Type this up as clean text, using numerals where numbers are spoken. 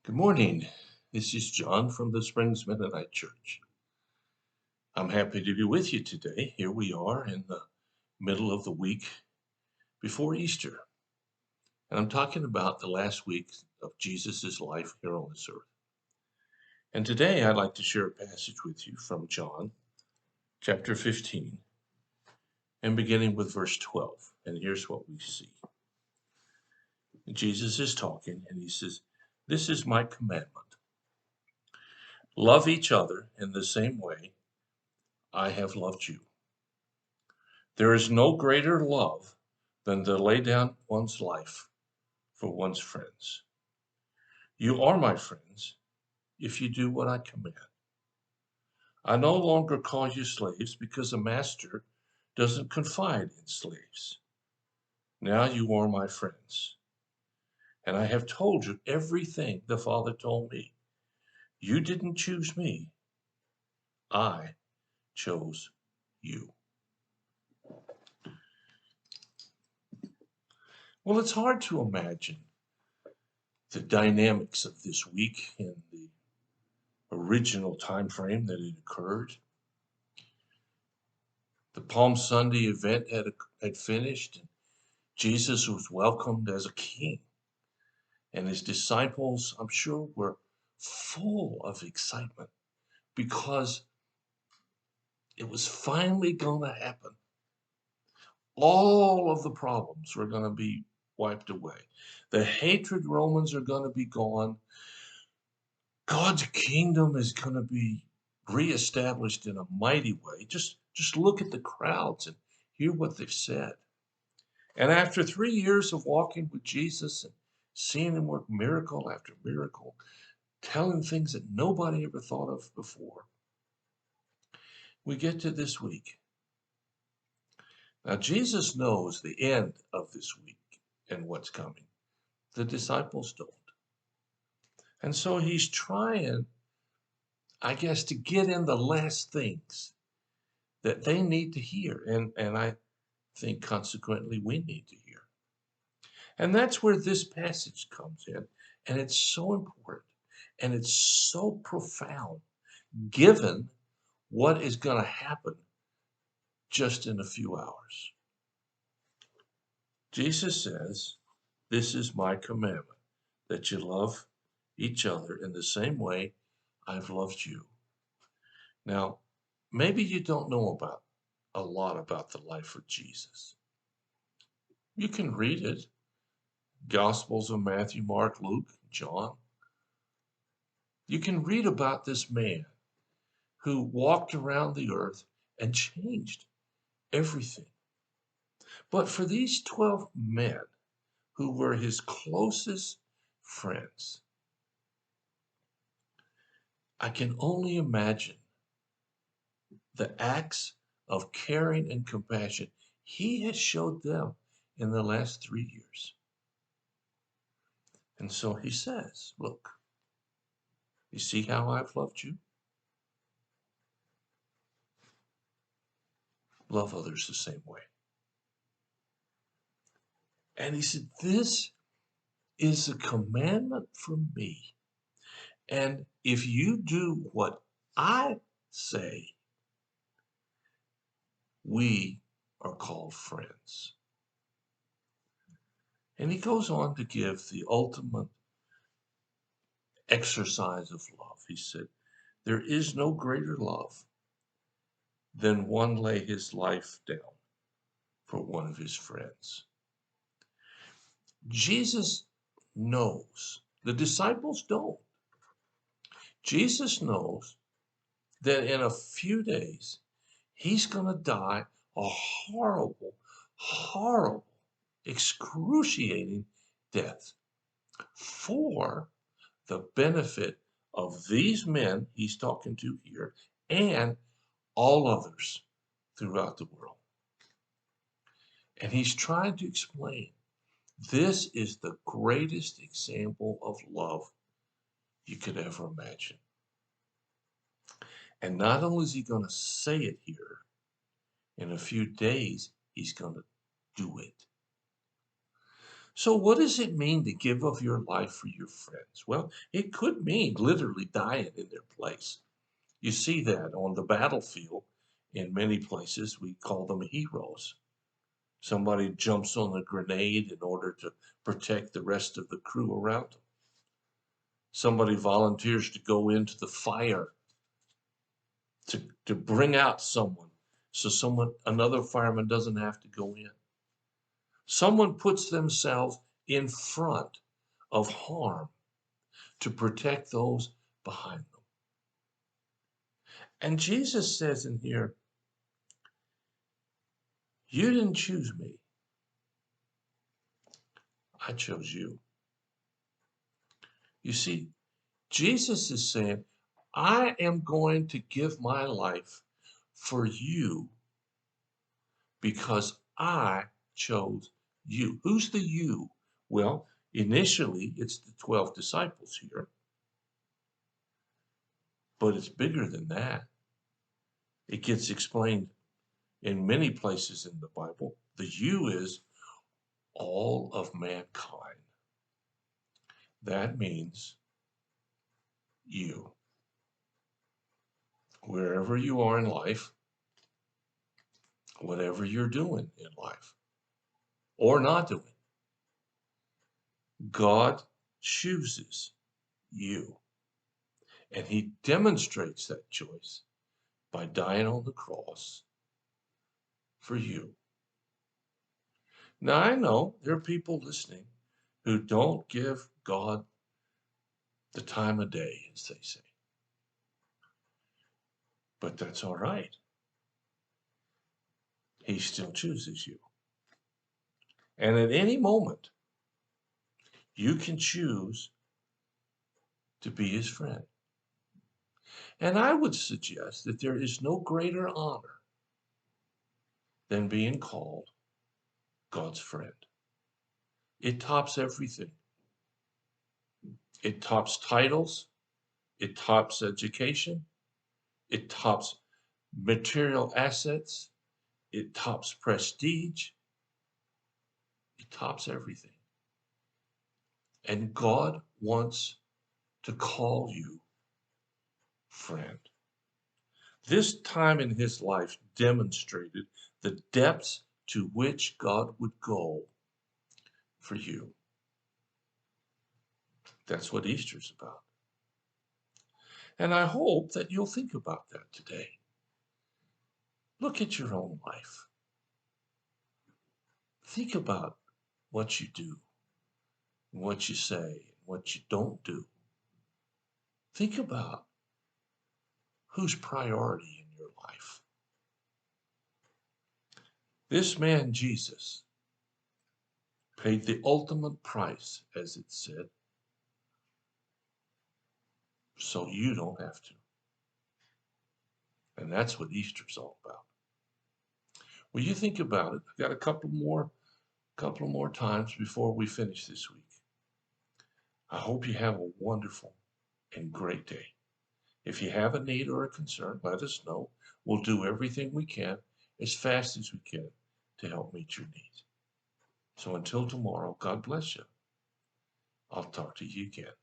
Good morning. This is John from the Springs Mennonite Church. I'm happy to be with you today. Here we are in the middle of the week before Easter. And I'm talking about the last week of Jesus' life here on this earth. And today I'd like to share a passage with you from John chapter 15 and beginning with verse 12. And here's what we see. Jesus is talking and he says, "This is my commandment. Love each other in the same way I have loved you. There is no greater love than to lay down one's life for one's friends. You are my friends if you do what I command. I no longer call you slaves because a master doesn't confide in slaves. Now you are my friends, and I have told you everything the Father told me. You didn't choose me, I chose you." Well, it's hard to imagine the dynamics of this week in the original time frame that it occurred. The Palm Sunday event had finished, and Jesus was welcomed as a king. And his disciples, I'm sure, were full of excitement because it was finally going to happen. All of the problems were going to be wiped away. The hatred Romans are going to be gone. God's kingdom is going to be reestablished in a mighty way. Just look at the crowds and hear what they've said. And after 3 years of walking with Jesus and seeing him work miracle after miracle, telling things that nobody ever thought of before, we get to this week. Now, Jesus knows the end of this week and what's coming. The disciples don't. And so he's trying, I guess, to get in the last things that they need to hear. And I think consequently we need to hear. And that's where this passage comes in. And it's so important and it's so profound given what is going to happen just in a few hours. Jesus says, "This is my commandment, that you love each other in the same way I've loved you." Now, maybe you don't know about a lot about the life of Jesus. You can read it. Gospels of Matthew, Mark, Luke, John. You can read about this man who walked around the earth and changed everything. But for these 12 men who were his closest friends, I can only imagine the acts of caring and compassion he has showed them in the last 3 years. And so he says, "Look, you see how I've loved you? Love others the same way." And he said, "This is a commandment from me. And if you do what I say, we are called friends." And he goes on to give the ultimate exercise of love. He said, "There is no greater love than one lay his life down for one of his friends." Jesus knows. The disciples don't. Jesus knows that in a few days, he's going to die a horrible, horrible, excruciating death for the benefit of these men he's talking to here and all others throughout the world. And he's trying to explain this is the greatest example of love you could ever imagine. And not only is he going to say it here, in a few days, he's going to do it. So what does it mean to give of your life for your friends? Well, it could mean literally dying in their place. You see that on the battlefield in many places. We call them heroes. Somebody jumps on a grenade in order to protect the rest of the crew around them. Somebody volunteers to go into the fire to bring out someone so another fireman doesn't have to go in. Someone puts themselves in front of harm to protect those behind them. And Jesus says in here, you didn't choose me. I chose you. You see, Jesus is saying, I am going to give my life for you because I chose you. Who's the you? Well, initially, it's the 12 disciples here, but it's bigger than that. It gets explained in many places in the Bible. The you is all of mankind. That means you. Wherever you are in life, whatever you're doing in life or not doing, God chooses you. And he demonstrates that choice by dying on the cross for you. Now, I know there are people listening who don't give God the time of day, as they say. But that's all right. He still chooses you. And at any moment, you can choose to be his friend. And I would suggest that there is no greater honor than being called God's friend. It tops everything. It tops titles. It tops education. It tops material assets. It tops prestige. It tops everything. And God wants to call you friend. This time in his life demonstrated the depths to which God would go for you. That's what Easter's about. And I hope that you'll think about that today. Look at your own life. Think about what you do, what you say, what you don't do. Think about who's priority in your life. This man, Jesus, paid the ultimate price, as it said, so you don't have to. And that's what Easter's all about. Well, you think about it. I've got a couple more times before we finish this week. I hope you have a wonderful and great day. If you have a need or a concern, let us know. We'll do everything we can as fast as we can to help meet your needs. So until tomorrow, God bless you. I'll talk to you again.